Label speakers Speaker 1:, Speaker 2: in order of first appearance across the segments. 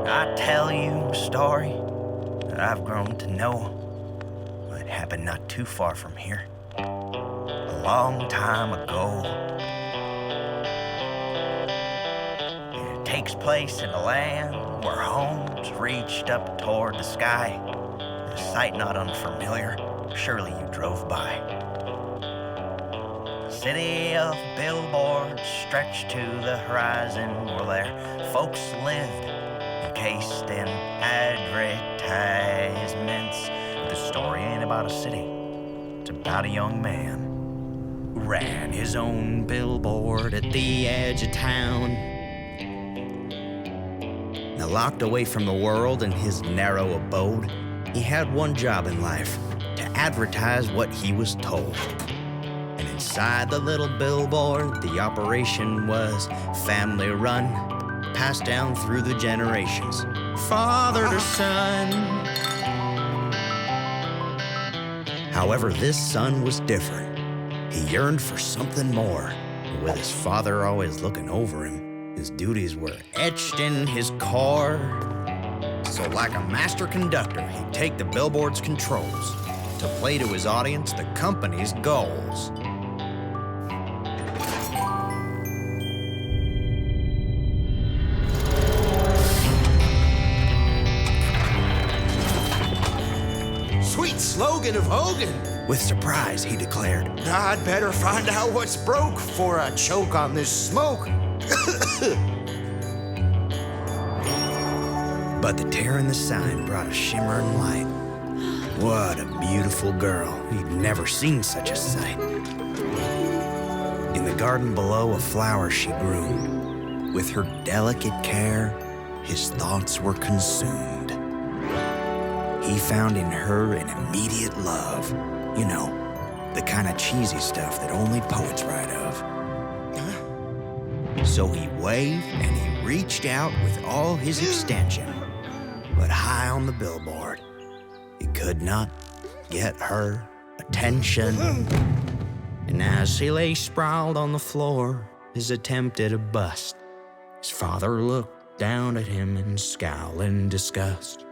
Speaker 1: I tell you a story that I've grown to know. It happened not too far from here, a long time ago. It takes place in a land where homes reached up toward the sky, a sight not unfamiliar, surely you drove by. A city of billboards stretched to the horizon where their folks lived, encased in advertisements. The story ain't about a city, it's about a young man who ran his own billboard at the edge of town. Now, locked away from the world in his narrow abode, he had one job in life: to advertise what he was told. And inside the little billboard, the operation was family run, passed down through the generations, father to son. However, this son was different. He yearned for something more. And with his father always looking over him, his duties were etched in his car. So like a master conductor, he'd take the billboard's controls to play to his audience the company's goals.
Speaker 2: Sweet slogan of Hogan.
Speaker 1: With surprise, he declared,
Speaker 2: I'd better find out what's broke before I choke on this smoke.
Speaker 1: But the tear in the sign brought a shimmering light. What a beautiful girl. He'd never seen such a sight. In the garden below, a flower she groomed. With her delicate care, his thoughts were consumed. He found in her an immediate love. You know, the kind of cheesy stuff that only poets write of. So he waved and he reached out with all his extension. But high on the billboard, he could not get her attention. And as he lay sprawled on the floor, his attempt at a bust, his father looked down at him in scowling disgust.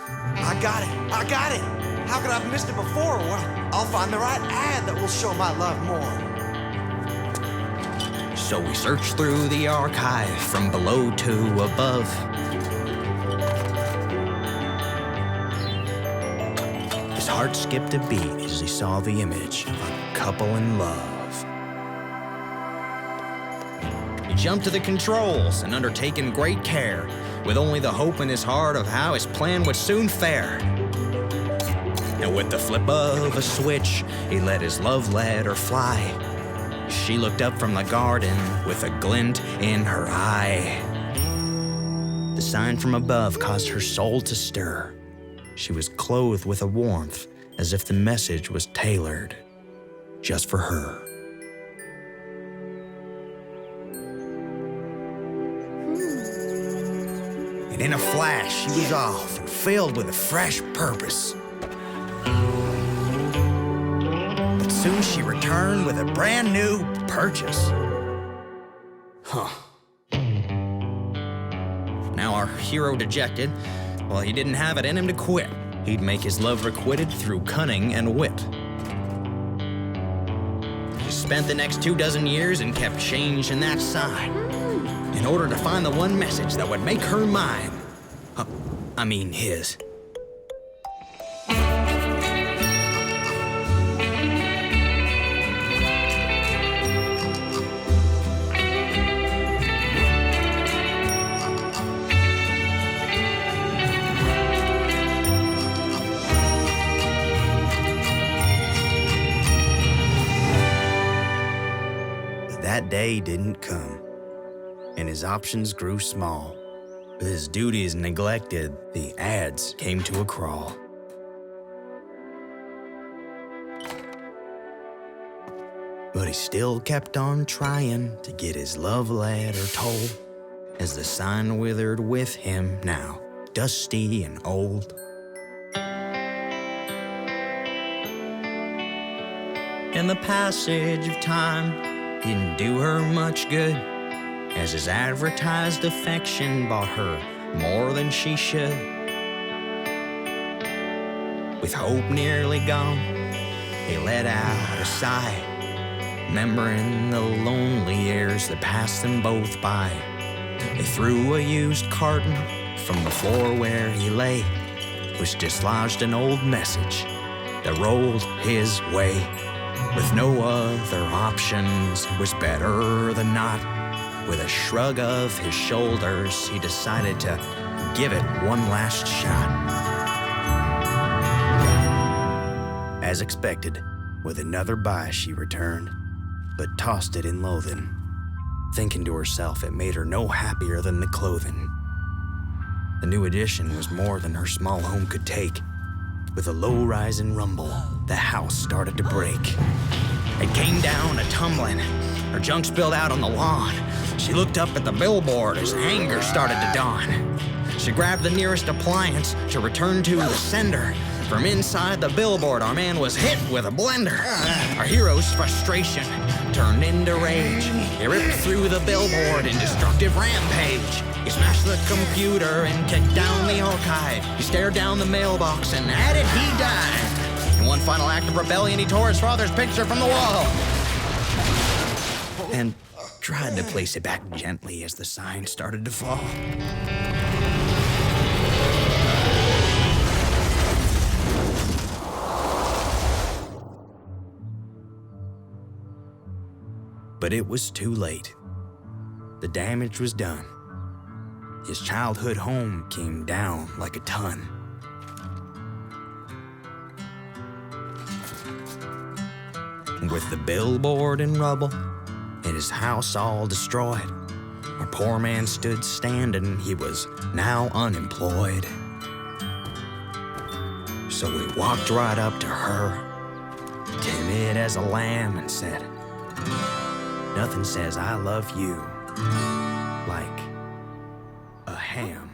Speaker 2: I got it. How could I have missed it before? Well, I'll find the right ad that will show my love more.
Speaker 1: So we searched through the archive from below to above. His heart skipped a beat as he saw the image of a couple in love. He jumped to the controls and undertaken great care, with only the hope in his heart of how his plan would soon fare. And with the flip of a switch, he let his love letter fly. She looked up from the garden with a glint in her eye. The sign from above caused her soul to stir. She was clothed with a warmth as if the message was tailored just for her. And in a flash, she was off and filled with a fresh purpose. But soon she returned with a brand new purchase. Now our hero dejected, well, he didn't have it in him to quit. He'd make his love requited through cunning and wit. He spent the next 24 years and kept changing that sign in order to find the one message that would make her mine. His. But that day didn't come, and his options grew small. With his duties neglected, the ads came to a crawl. But he still kept on trying to get his love letter told, as the sign withered with him now, dusty and old. In the passage of time, didn't do her much good, as his advertised affection bought her more than she should. With hope nearly gone, he let out a sigh, remembering the lonely years that passed them both by. They threw a used carton from the floor where he lay, which dislodged an old message that rolled his way. With no other options, it was better than not. With a shrug of his shoulders, he decided to give it one last shot. As expected, with another buy she returned, but tossed it in loathing, thinking to herself it made her no happier than the clothing. The new addition was more than her small home could take. With a low rising rumble, the house started to break. It came down a-tumbling. Her junk spilled out on the lawn. She looked up at the billboard as anger started to dawn. She grabbed the nearest appliance to return to the sender. From inside the billboard, our man was hit with a blender. Our hero's frustration turned into rage. He ripped through the billboard in destructive rampage. He smashed the computer and kicked down the archive. He stared down the mailbox and at it he died. In one final act of rebellion, he tore his father's picture from the wall and tried to place it back gently as the sign started to fall. But it was too late. The damage was done. His childhood home came down like a ton. With the billboard in rubble and his house all destroyed, our poor man stood standing. He was now unemployed. So we walked right up to her, timid as a lamb, and said, "Nothing says I love you like a ham."